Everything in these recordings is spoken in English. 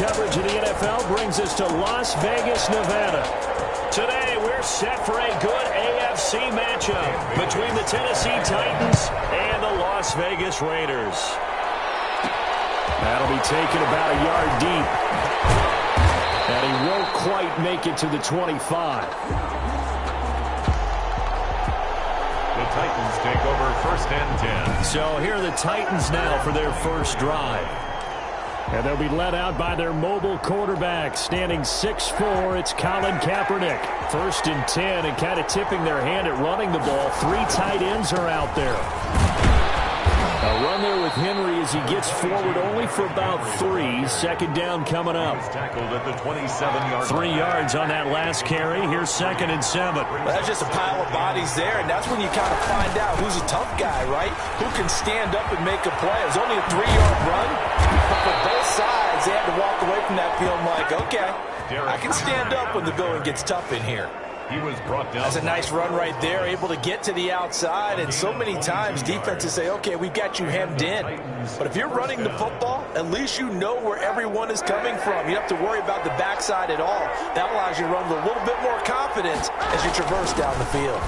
coverage of the NFL brings us to Las Vegas, Nevada. Today, we're set for a good AFC matchup between the Tennessee Titans and the Las Vegas Raiders. That'll be taken about a yard deep. And he won't quite make it to the 25. The Titans take over 1st and 10. So here are the Titans now for their first drive. And they'll be led out by their mobile quarterback, standing 6'4", it's Colin Kaepernick. 1st and 10, and kind of tipping their hand at running the ball. 3 tight ends are out there. A run there with Henry as he gets forward only for about 3. 2nd down coming up. Tackled at the 27-yard 3 yards on that last carry. Here's 2nd and 7. Well, that's just a pile of bodies there, and that's when you kind of find out who's a tough guy, right? Who can stand up and make a play. It was only a 3-yard run, but for both sides, they had to walk away from that feeling like, okay, I can stand up when the going gets tough in here. He was brought down. That's a nice run right there, able to get to the outside, and so many times defenses say, okay, we've got you hemmed in. But if you're running the football, at least you know where everyone is coming from. You don't have to worry about the backside at all. That allows you to run with a little bit more confidence as you traverse down the field.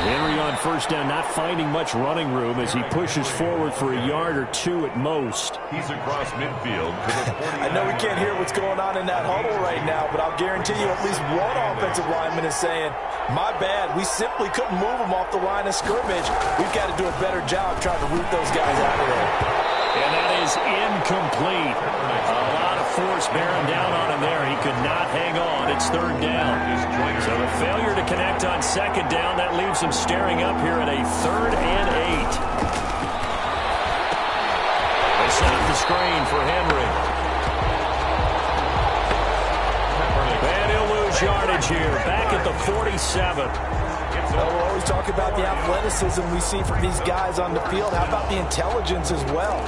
Henry on 1st down, not finding much running room as he pushes forward for a yard or 2 at most. He's across midfield to the 40. I know we can't hear what's going on in that huddle right now, but I'll guarantee you at least one offensive lineman is saying, my bad, we simply couldn't move them off the line of scrimmage. We've got to do a better job trying to root those guys out of there. And that is incomplete. A lot of force bearing down on him there. He could not hang on. It's 3rd down. So the failure to connect on 2nd down, that leaves him staring up here at a 3rd and 8. They set up the screen for Henry. And he'll lose yardage here. Back at the 47. Well, we'll always talk about the athleticism we see from these guys on the field. How about the intelligence as well?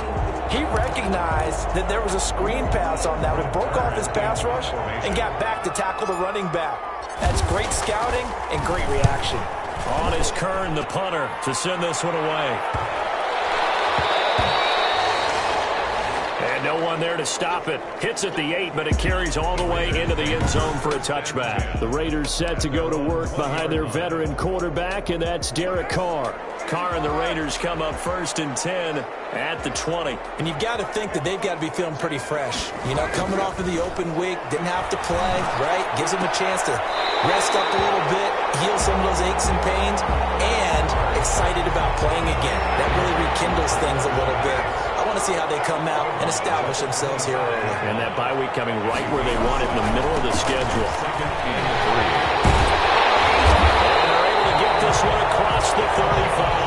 He recognized that there was a screen pass on that. It broke off his pass rush and got back to tackle the running back. That's great scouting and great reaction. On is Kern, the punter, to send this one away. And no one there to stop it. Hits at the 8, but it carries all the way into the end zone for a touchback. The Raiders set to go to work behind their veteran quarterback, and that's Derek Carr. Carr and the Raiders come up 1st and 10 at the 20. And you've got to think that they've got to be feeling pretty fresh. You know, coming off of the open week, didn't have to play, right? Gives them a chance to rest up a little bit, heal some of those aches and pains, and excited about playing again. That really rekindles things a little bit. I want to see how they come out and establish themselves here early. And that bye week coming right where they want it, in the middle of the schedule. 2nd and 3. And they're able to get this one across the 35.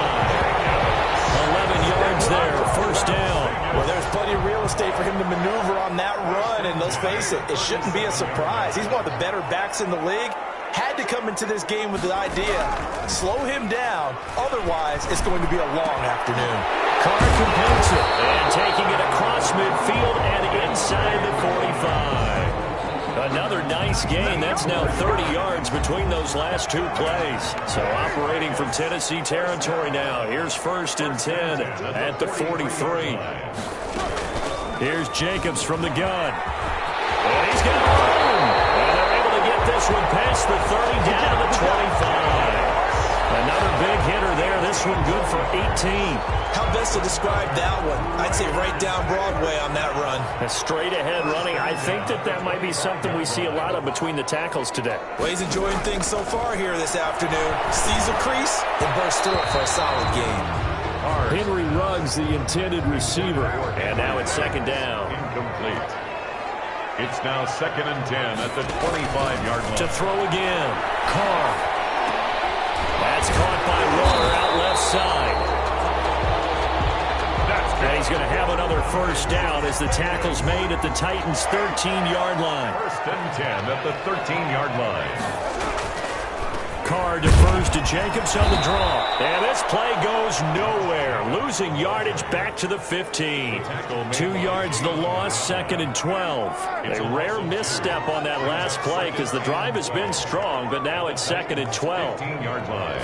11 yards there, 1st down. Well, there's plenty of real estate for him to maneuver on that run, and let's face it, it shouldn't be a surprise. He's one of the better backs in the league. Had to come into this game with the idea, slow him down, otherwise it's going to be a long afternoon. Carr completes it, and taking it across midfield and inside the 45. Another nice gain. That's now 30 yards between those last 2 plays. So operating from Tennessee territory now. Here's 1st and 10 at the 43. Here's Jacobs from the gun. And he's got room. And they're able to get this one past the 30 down to the 25. Another big hitter there. This one good for 18. How best to describe that one? I'd say right down Broadway on that run. A straight ahead running. I think that might be something we see a lot of between the tackles today. Well, he's enjoying things so far here this afternoon. Sees a crease and bursts through it for a solid game. Henry Ruggs, the intended receiver. And now it's 2nd down. Incomplete. It's now 2nd and 10 at the 25-yard line. To throw again. Carr. That's caught by Waller out left side. And he's going to have another 1st down as the tackle's made at the Titans' 13-yard line. 1st and 10 at the 13-yard line. Carr defers to Jacobs on the draw. And this play goes nowhere. Losing yardage back to the 15. 2 yards the loss, 2nd and 12. A rare misstep on that last play because the drive has been strong, but now it's 2nd and 12. 15-yard line.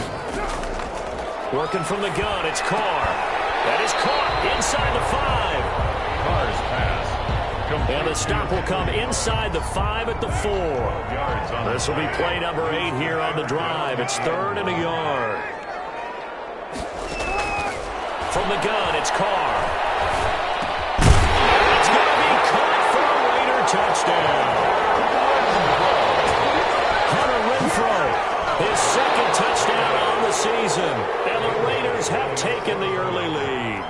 Working from the gun, it's Carr. That is caught inside the 5. Carr's pass And the stop will come inside the 5 at the 4. This will be play number 8 here on the drive. It's 3rd and a yard. From the gun, it's Carr. It's going to be caught for a Raider touchdown. Hunter Renfrow, his second touchdown on the season. And the Raiders have taken the early lead.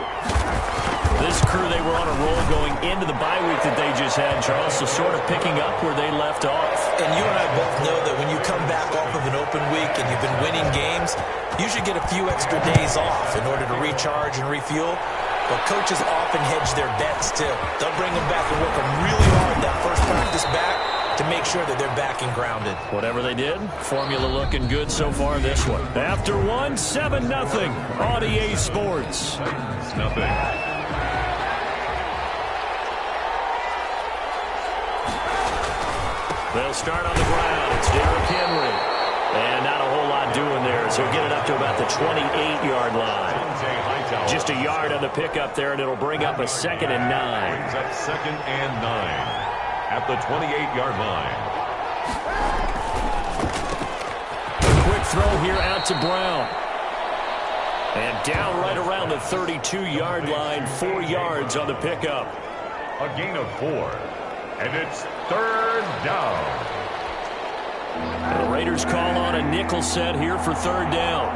This crew, they were on a roll going into the bye week that they just had, Charles, so sort of picking up where they left off. And you and I both know that when you come back off of an open week and you've been winning games, you should get a few extra days off in order to recharge and refuel. But coaches often hedge their bets, too. They'll bring them back and work them really hard that first practice back to make sure that they're back and grounded. Whatever they did, formula looking good so far this one. After one, 7-0 on EA Sports. Nothing. They'll start on the ground. It's Derrick Henry. And not a whole lot doing there, so he'll get it up to about the 28-yard line. Just a yard on the pickup there, and it'll bring up a 2nd and 9. Brings up 2nd and 9 at the 28-yard line. A quick throw here out to Brown. And down right around the 32-yard line, 4 yards on the pickup. A gain of 4. And it's 3rd down. And the Raiders call on a nickel set here for 3rd down.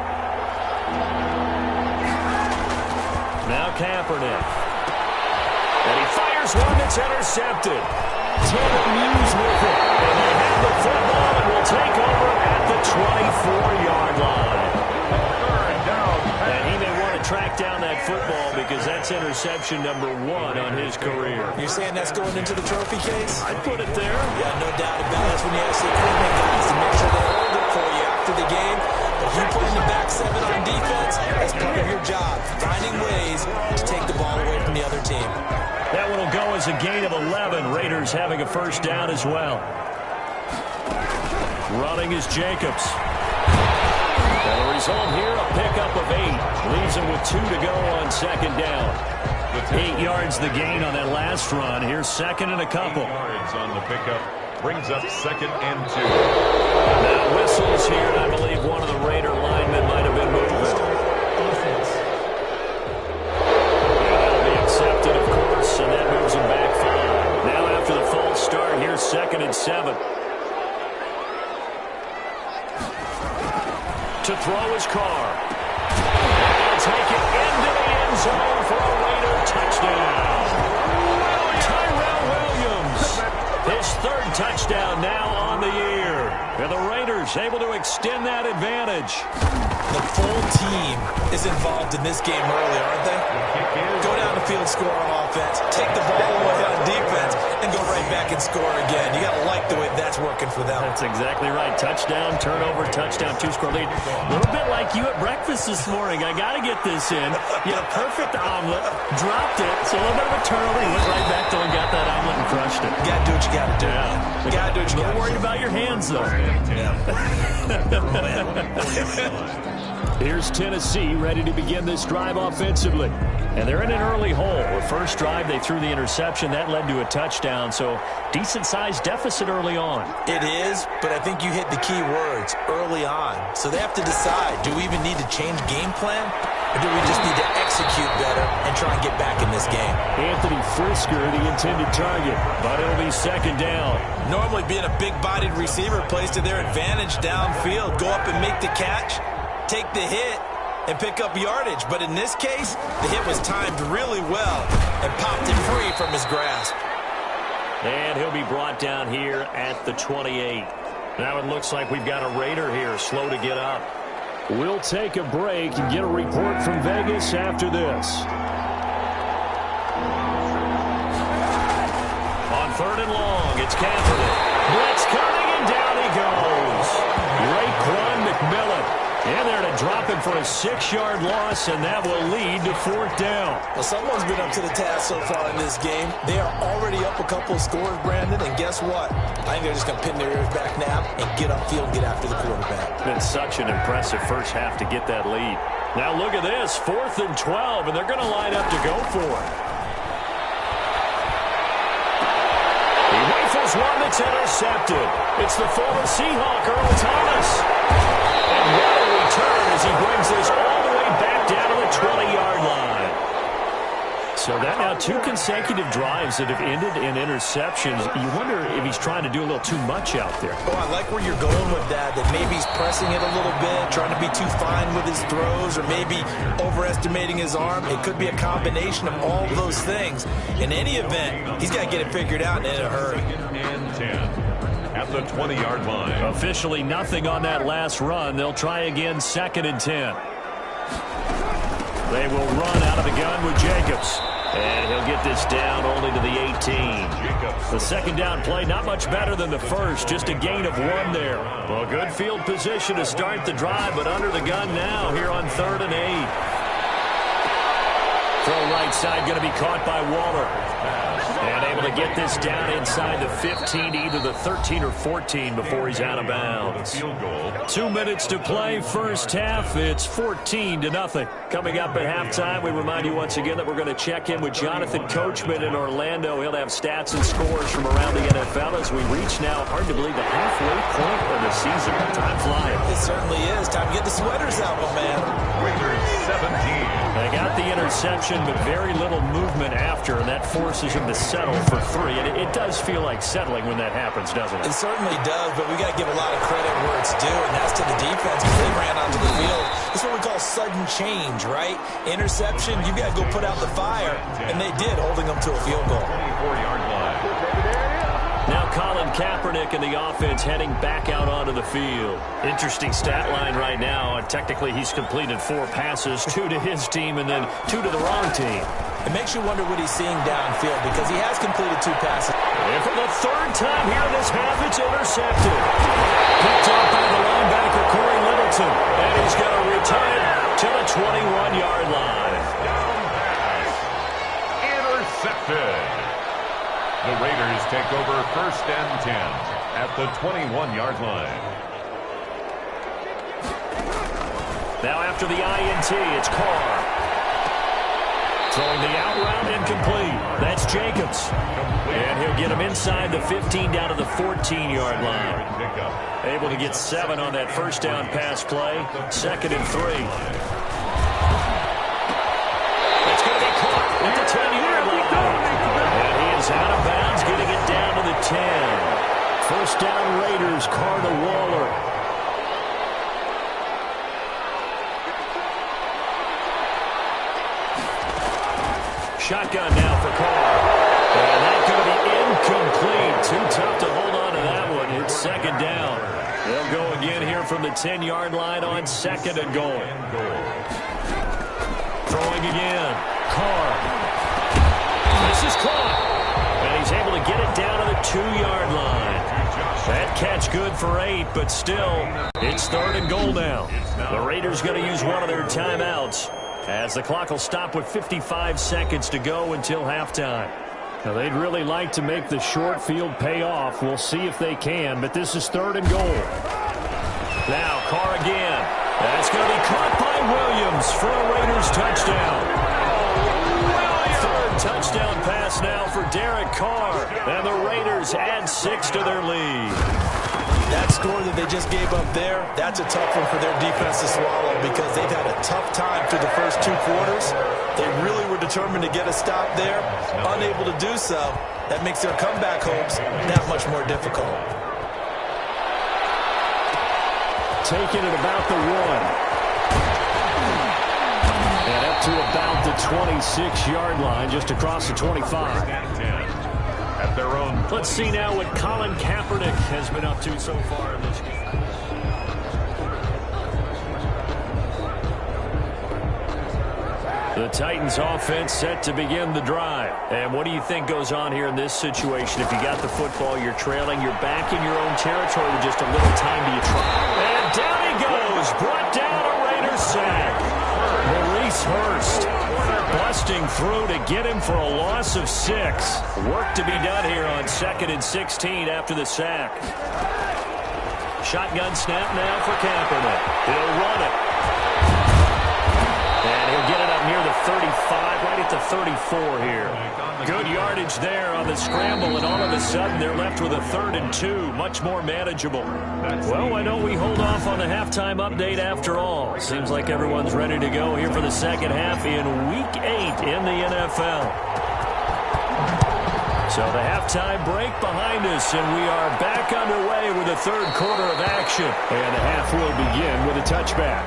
Now Kaepernick. And he fires one that's intercepted. Taylor Muse with it. And they have the football and will take over at the 24-yard line. 3rd down. And he may want to track down that football because that's interception number 1 on his career. You're saying that's going into the trophy case? I'd put it there. Yeah, no doubt about it. That's when you ask the equipment guys to make sure they hold it for you after the game. If you put in the back 7 on defense, that's part of your job, finding ways to take the ball away from the other team. That one will go as a gain of 11. Raiders having a 1st down as well. Running is Jacobs. And the result here, a pickup of 8. Leaves him with 2 to go on 2nd down. 8 yards the gain on that last run. Here's 2nd and a couple. 8 yards on the pickup. Brings up 2nd and 2. Now whistles here, and I believe one of the Raider linemen might have been moving. That'll be accepted, of course, and that moves him back 5. Now after the false start, here's 2nd and 7. To throw his Carr. And take it into the end zone for a Raider touchdown. Tyrell Williams, his 3rd touchdown now on the year. And the Raiders able to extend that advantage. The full team is involved in this game early, aren't they? Go down the field, score on offense, take the ball away on defense, and go right back and score again. You got to like the way that's working for them. That's exactly right. Touchdown, turnover, touchdown, 2-score lead. A little bit like you at breakfast this morning. I got to get this in. You had a perfect omelet, dropped it, so a little bit of a turnover. You went right back there and got that omelet and crushed it. You got to do what you got to do. Yeah. You got to do what you got to do. A little worried about your hands, though. Yeah. Here's Tennessee ready to begin this drive offensively. And they're in an early hole. The first drive, they threw the interception. That led to a touchdown, so decent-sized deficit early on. It is, but I think you hit the key words, early on. So they have to decide, do we even need to change game plan? Or do we just need to execute better and try and get back in this game? Anthony Frisker, the intended target, but it'll be 2nd down. Normally being a big-bodied receiver plays to their advantage downfield. Go up and make the catch, take the hit, and pick up yardage. But in this case, the hit was timed really well and popped it free from his grasp. And he'll be brought down here at the 28. Now it looks like we've got a Raider here, slow to get up. We'll take a break and get a report from Vegas after this. On 3rd and long, it's Kaepernick. Blitz coming, and down he goes. Raekwon McMillan in there to drop him for a 6-yard loss, and that will lead to 4th down. Well, someone's been up to the task so far in this game. They are already up a couple of scores, Brandon, and guess what? I think they're just going to pin their ears back now and get upfield and get after the quarterback. Been such an impressive first half to get that lead. Now look at this, 4th and 12, and they're going to line up to go for it. It's intercepted. It's the former Seahawk, Earl Thomas. And what a return as he brings this all the way back down to the 20-yard line. So that now 2 consecutive drives that have ended in interceptions. You wonder if he's trying to do a little too much out there. Oh, I like where you're going with that maybe he's pressing it a little bit, trying to be too fine with his throws, or maybe overestimating his arm. It could be a combination of all of those things. In any event, he's got to get it figured out and in a hurry. And 10 at the 20-yard line. Officially nothing on that last run. They'll try again, 2nd and 10. They will run out of the gun with Jacobs. And he'll get this down only to the 18. The second down play, not much better than the first. Just a gain of 1 there. Well, good field position to start the drive, but under the gun now here on 3rd and 8. Throw right side going to be caught by Waller. And able to get this down inside the 15 to either the 13 or 14 before he's out of bounds. 2 minutes to play, first half. It's 14-0. Coming up at halftime, we remind you once again that we're going to check in with Jonathan Coachman in Orlando. He'll have stats and scores from around the NFL as we reach now, hard to believe, the halfway point of the season. Time flying. It certainly is. Time to get the sweaters out, my man. Raiders 17. They got the interception, but very little movement after, and that forces him to settle for 3. And it does feel like settling when that happens, doesn't it? It certainly does, but we got to give a lot of credit where it's due, and that's to the defense because they ran onto the field. It's what we call sudden change, right? Interception, you got to go put out the fire, and they did, holding them to a field goal. 24-yard line. Now Colin Kaepernick in the offense heading back out onto the field. Interesting stat line right now. Technically, he's completed 4 passes, 2 to his team and then 2 to the wrong team. It makes you wonder what he's seeing downfield because he has completed 2 passes. And for the 3rd time here in this half, it's intercepted. Picked up by the linebacker, Corey Littleton. And he's going to return it to the 21-yard line. Down pass. Intercepted. The Raiders take over 1st and 10 at the 21-yard line. Now after the INT, it's Carr. Throwing the out route incomplete. That's Jacobs. And he'll get him inside the 15 down to the 14-yard line. Able to get 7 on that first down pass play. 2nd and 3. It's going to be caught at the 10-yard line. And he is out of bounds, getting it down to the 10. First down Raiders, Carr to Waller. Shotgun now for Carr. And that's going to be incomplete. Too tough to hold on to that one. It's 2nd down. They'll go again here from the 10-yard line on 2nd and goal. Throwing again. Carr. This is caught. And he's able to get it down to the 2-yard line. That catch good for 8, but still, it's 3rd and goal now. The Raiders going to use one of their timeouts, as the clock will stop with 55 seconds to go until halftime. Now, they'd really like to make the short field pay off. We'll see if they can, but this is 3rd and goal. Now, Carr again. That's going to be caught by Williams for a Raiders touchdown. 3rd touchdown pass now for Derek Carr, and the Raiders add 6 to their lead. That score that they just gave up there, that's a tough one for their defense to swallow because they've had a tough time through the first 2 quarters. They really were determined to get a stop there. Unable to do so, that makes their comeback hopes that much more difficult. Taking it about the 1. And up to about the 26-yard line, just across the 25. At their own. Let's see now what Colin Kaepernick has been up to so far in this game. The Titans offense set to begin the drive. And what do you think goes on here in this situation? If you got the football, you're trailing, you're back in your own territory with just a little time to try. And down he goes. Brought down a Raiders sack. Maurice Hurst busting through to get him for a loss of 6. Work to be done here on 2nd and 16 after the sack. Shotgun snap now for Kaepernick. He'll run it. And he'll get it up near the 35, right at the 34 here. Good yardage there on the scramble, and all of a sudden they're left with a 3rd and 2, much more manageable. Well, why don't we hold off on the halftime update after all? Seems like everyone's ready to go here for the second half in Week 8 in the NFL. So the halftime break behind us, and we are back underway with the third quarter of action. And the half will begin with a touchback.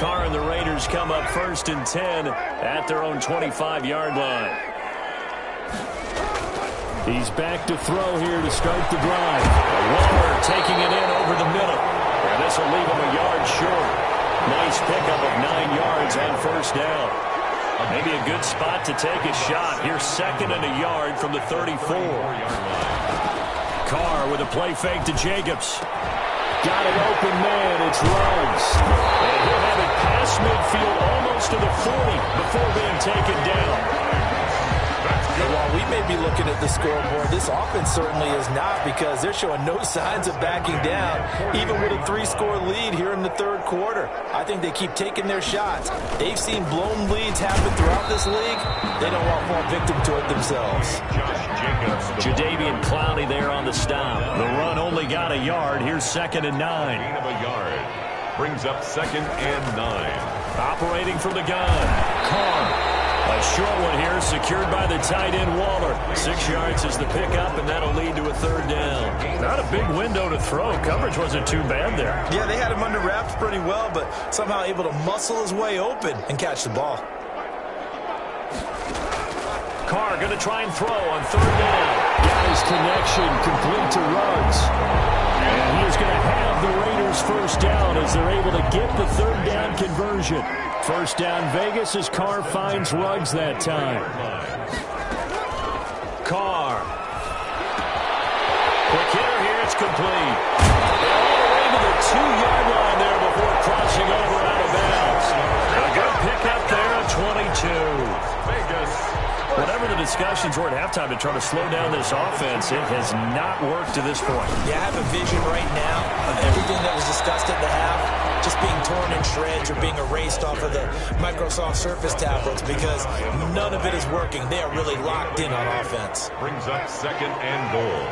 Carr and the Raiders come up 1st and 10 at their own 25-yard line. He's back to throw here to start the drive. Waller taking it in over the middle. And this will leave him a yard short. Nice pickup of 9 yards on 1st down. Maybe a good spot to take a shot. Here's 2nd and a yard from the 34. Carr with a play fake to Jacobs. Got an open man. It's Ruggs. And he'll have it past midfield almost to the 40 before being taken down. While we may be looking at the scoreboard, this offense certainly is not, because they're showing no signs of backing down, even with a 3-score lead here in the third quarter. I think they keep taking their shots. They've seen blown leads happen throughout this league. They don't want to fall victim to it themselves. Jadeveon Clowney there on the stop. The run only got a yard. Here's 2nd and 9. Gain of a yard. Brings up 2nd and 9. Operating from the gun. Carr. A short one here, secured by the tight end Waller. 6 yards is the pickup, and that'll lead to a 3rd down. Not a big window to throw. Coverage wasn't too bad there. Yeah, they had him under wraps pretty well, but somehow able to muscle his way open and catch the ball. Carr going to try and throw on 3rd down. Got his connection, complete to Ruggs. And he is going to have the Raiders 1st down as they're able to get the 3rd down conversion. 1st down Vegas as Carr finds Ruggs that time. Carr. Quick hitter here, it's complete. All the way to the 2-yard line there before crossing over out of bounds. A good pickup there at 22. Vegas. Whatever the discussions were at halftime to try to slow down this offense, it has not worked to this point. Yeah, I have a vision right now of everything that was discussed at the half just being torn in shreds or being erased off of the Microsoft Surface tablets, because none of it is working. They are really locked in on offense. Brings up 2nd and goal.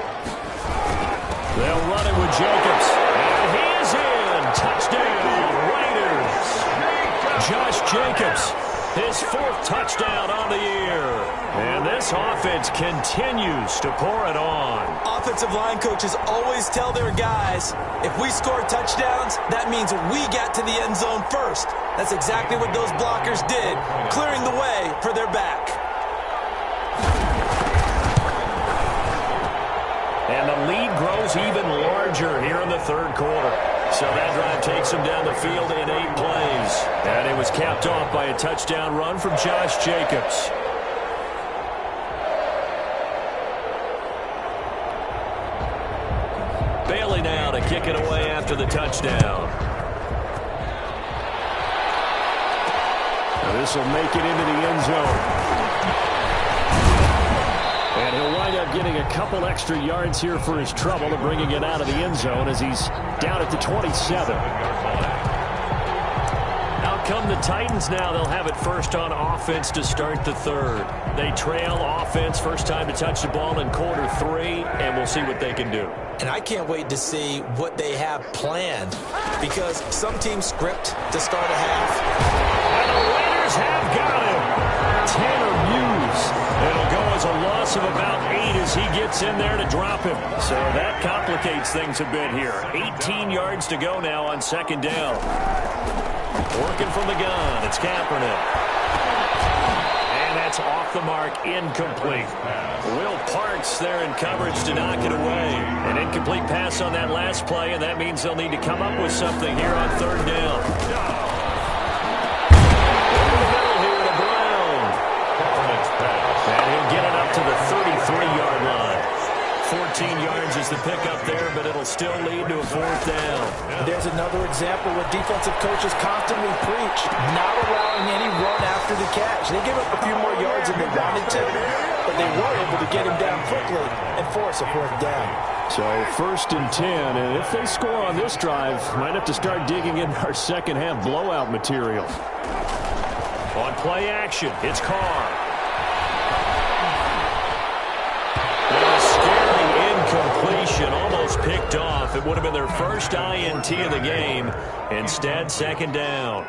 They'll run it with Jacobs. And he is in. Touchdown, Raiders. Josh Jacobs. His 4th touchdown on the year. And this offense continues to pour it on. Offensive line coaches always tell their guys, if we score touchdowns, that means we got to the end zone first. That's exactly what those blockers did, clearing the way for their back. And the lead grows even larger here in the third quarter. So that drive takes him down the field in 8 plays. And it was capped off by a touchdown run from Josh Jacobs. Bailey now to kick it away after the touchdown. This will make it into the end zone. And he'll wind up getting a couple extra yards here for his trouble and bringing it out of the end zone as he's down at the 27. Out come the Titans now. They'll have it first on offense to start the third. They trail offense, first time to touch the ball in quarter 3, and we'll see what they can do. And I can't wait to see what they have planned, because some teams script to start a half. And the Raiders have got him. Tanner Muse. It'll go as a loss of about 8 as he gets in there to drop him. So that complicates things a bit here. 18 yards to go now on 2nd down. Working from the gun. It's Kaepernick. And that's off the mark. Incomplete. Will Parks there in coverage to knock it away. An incomplete pass on that last play, and that means they'll need to come up with something here on 3rd down. And he'll get it up to the 33-yard line. 14 yards is the pickup there, but it'll still lead to a 4th down. There's another example where defensive coaches constantly preach not allowing any run after the catch. They give up a few more yards than they wanted to, but they were able to get him down quickly and force a fourth down. So 1st and 10, and if they score on this drive, might have to start digging in our second half blowout material. On play action, it's Carr. And a scary incompletion, almost picked off. It would have been their first INT of the game. Instead, 2nd down.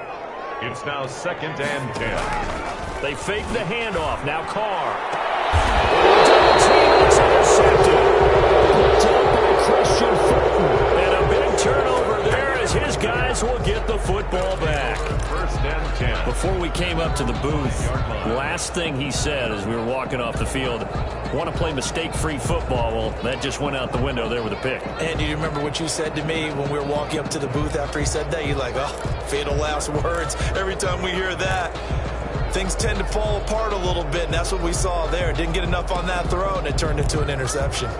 It's now 2nd and 10. They fake the handoff. Now Carr. It's intercepted. Down by Christian Fulton. And a big turnover there as his guys will get the football back. 1st and 10. Before we came up to the booth, last thing he said as we were walking off the field, want to play mistake-free football. Well, that just went out the window there with a pick. And do you remember what you said to me when we were walking up to the booth after he said that? You're like, oh, fatal last words. Every time we hear that, things tend to fall apart a little bit, and that's what we saw there. Didn't get enough on that throw, and it turned into an interception.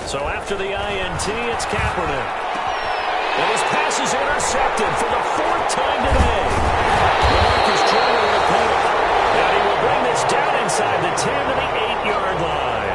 So after the INT, it's Kaepernick. And his pass is intercepted for the 4th time today. Marcus Jordan will repeat. And he will bring this down inside the 10 to the 8-yard line.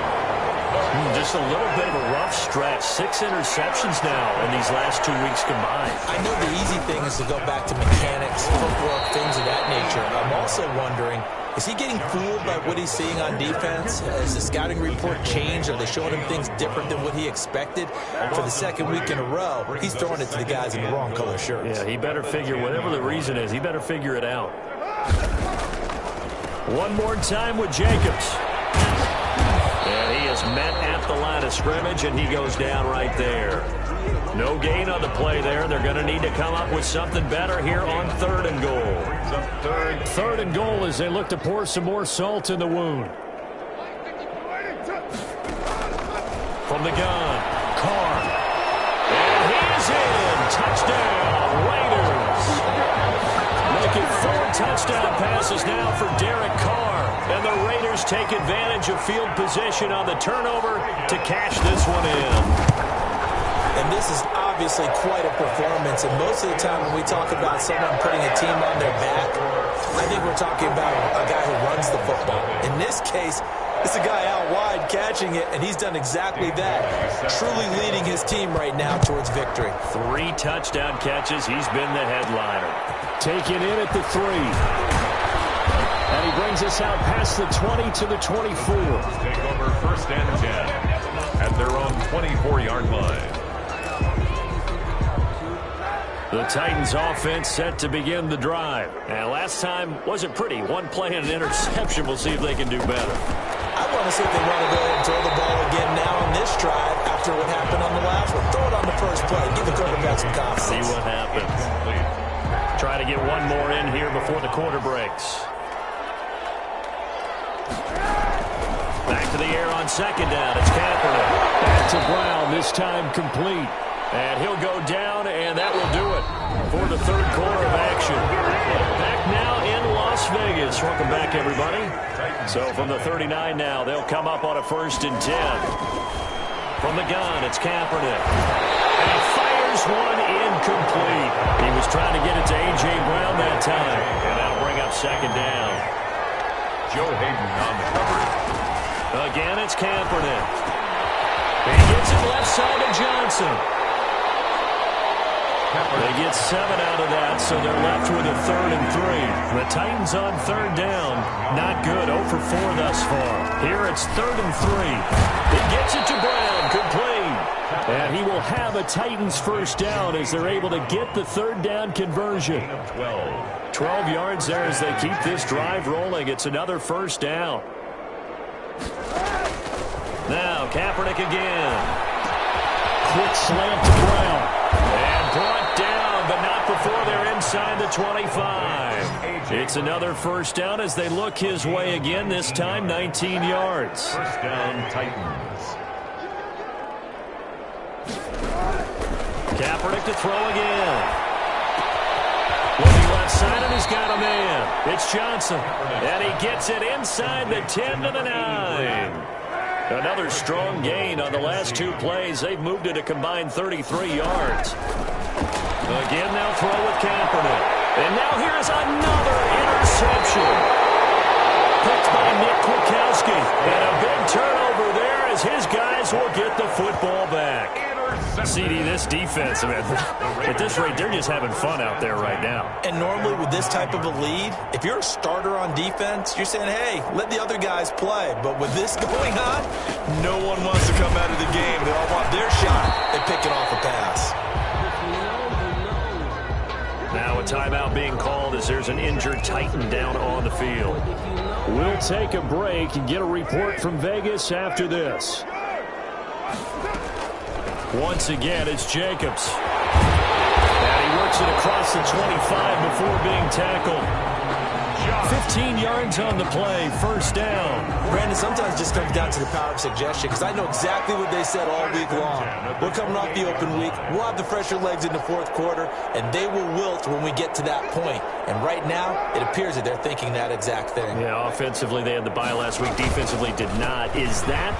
Just a little bit of a rough stretch. 6 interceptions now in these last 2 weeks combined. I know the easy thing is to go back to mechanics, footwork, things of that nature. I'm also wondering, is he getting fooled by what he's seeing on defense? Has the scouting report changed? Are they showing him things different than what he expected? For the 2nd week in a row, he's throwing it to the guys in the wrong color shirts. Yeah, he better figure, whatever the reason is, he better figure it out. One more time with Jacobs. And he is met at the line of scrimmage, and he goes down right there. No gain on the play there. They're going to need to come up with something better here on 3rd and goal. Third and goal as they look to pour some more salt in the wound. From the gun, Carr. And he's in. Touchdown, Raiders. Making 4 touchdown passes now for Derek Carr. And the Raiders take advantage of field position on the turnover to cash this one in. And this is obviously quite a performance. And most of the time when we talk about someone putting a team on their back, I think we're talking about a guy who runs the football. In this case, it's a guy out wide catching it, and he's done exactly that. Truly leading his team right now towards victory. 3 touchdown catches. He's been the headliner. Taken in at the 3. And he brings us out past the 20 to the 24. Take over 1st and 10 at their own 24-yard line. The Titans offense set to begin the drive. And last time wasn't pretty. 1 play and an interception. We'll see if they can do better. I want to see if they want to go ahead and throw the ball again now on this drive after what happened on the last one. Throw it on the first play. Give the quarterback some confidence. See what happens. Try to get one more in here before the quarter breaks. Back to the air on 2nd down. It's Kaepernick. Back to Brown, this time complete. And he'll go down, and that will do it for the 3rd quarter of action. Back now in Las Vegas. Welcome back, everybody. So from the 39 now, they'll come up on a 1st and 10. From the gun, it's Kaepernick. And he fires one incomplete. He was trying to get it to A.J. Brown that time. And that'll bring up 2nd down. Joe Hayden on the cover. Again, it's Kaepernick. He gets it left side to Johnson. They get 7 out of that, so they're left with a 3rd and 3. The Titans on 3rd down. Not good. 0 for 4 thus far. Here it's 3rd and 3. He gets it to Brown. Complete. And he will have a Titans first down as they're able to get the 3rd down conversion. 12 yards there as they keep this drive rolling. It's another first down. Now Kaepernick again. Quick slant to Brown. And brought down, but not before they're inside the 25. It's another first down as they look his way again, this time 19 yards. First down, Titans. Kaepernick to throw again. Looking left side, and he's got a man. It's Johnson, and he gets it inside the 10 to the 9. Another strong gain on the last 2 plays. They've moved it a combined 33 yards. Again, they'll throw with Kaepernick. And now here's another interception. Picked by Nick Kwiatkowski. And a big turnover there as his guys will get the football back. CD, this defense, man, at this rate, they're just having fun out there right now. And normally with this type of a lead, if you're a starter on defense, you're saying, hey, let the other guys play. But with this going on, no one wants to come out of the game. They all want their shot at picking off a pass. Now a timeout being called as there's an injured Titan down on the field. We'll take a break and get a report from Vegas after this. Once again, it's Jacobs. And he works it across the 25 before being tackled. 15 yards on the play, first down. Brandon, sometimes it just comes down to the power of suggestion, because I know exactly what they said all week long. We're coming off the open week. We'll have the fresher legs in the fourth quarter, and they will wilt when we get to that point. And right now, it appears that they're thinking that exact thing. Yeah, offensively, they had the bye last week. Defensively, did not. Is that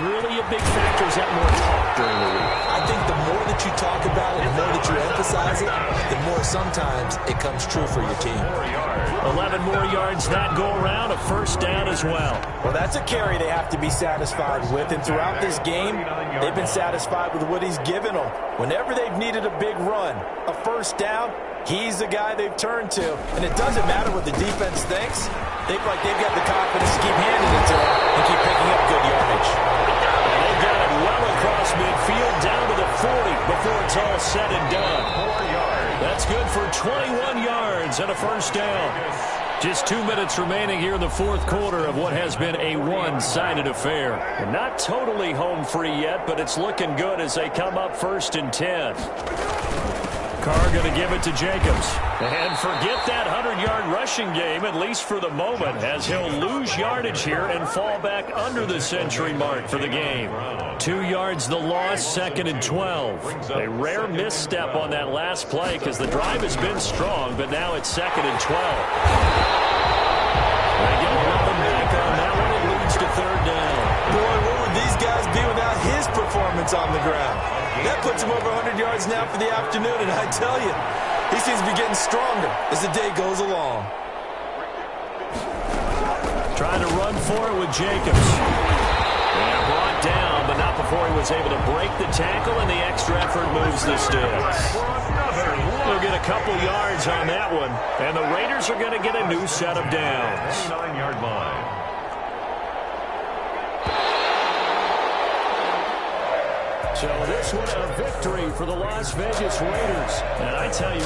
really a big factor? Is that more talk during the week? I think the more that you talk about it, the more that you emphasize it, the more sometimes it comes true for your team. 11 more yards that go around, a first down as well. Well, that's a carry they have to be satisfied with, and throughout this game, they've been satisfied with what he's given them. Whenever they've needed a big run, a first down, he's the guy they've turned to. And it doesn't matter what the defense thinks. They feel like they've got the confidence to keep handing it to him and keep picking up good yardage. And they've got it well across midfield down to the 40 before it's all said and done. That's good for 21 yards and a first down. Just 2 minutes remaining here in the fourth quarter of what has been a one-sided affair. And not totally home free yet, but it's looking good as they come up first and 10. Carr going to give it to Jacobs. And forget that 100-yard rushing game, at least for the moment, as he'll lose yardage here and fall back under the century mark for the game. 2 yards the loss, second and 12. A rare misstep on that last play because the drive has been strong, but now it's second and 12. They get 11 back on that one. It leads to third down. Boy, what would these guys be without his performance on the ground? That puts him over 100 yards now for the afternoon, and I tell you, he seems to be getting stronger as the day goes along. Trying to run for it with Jacobs. And brought down, but not before he was able to break the tackle, and the extra effort moves the sticks. They'll get a couple yards on that one, and the Raiders are going to get a new set of downs. 9-yard line. So this one a victory for the Las Vegas Raiders. And I tell you,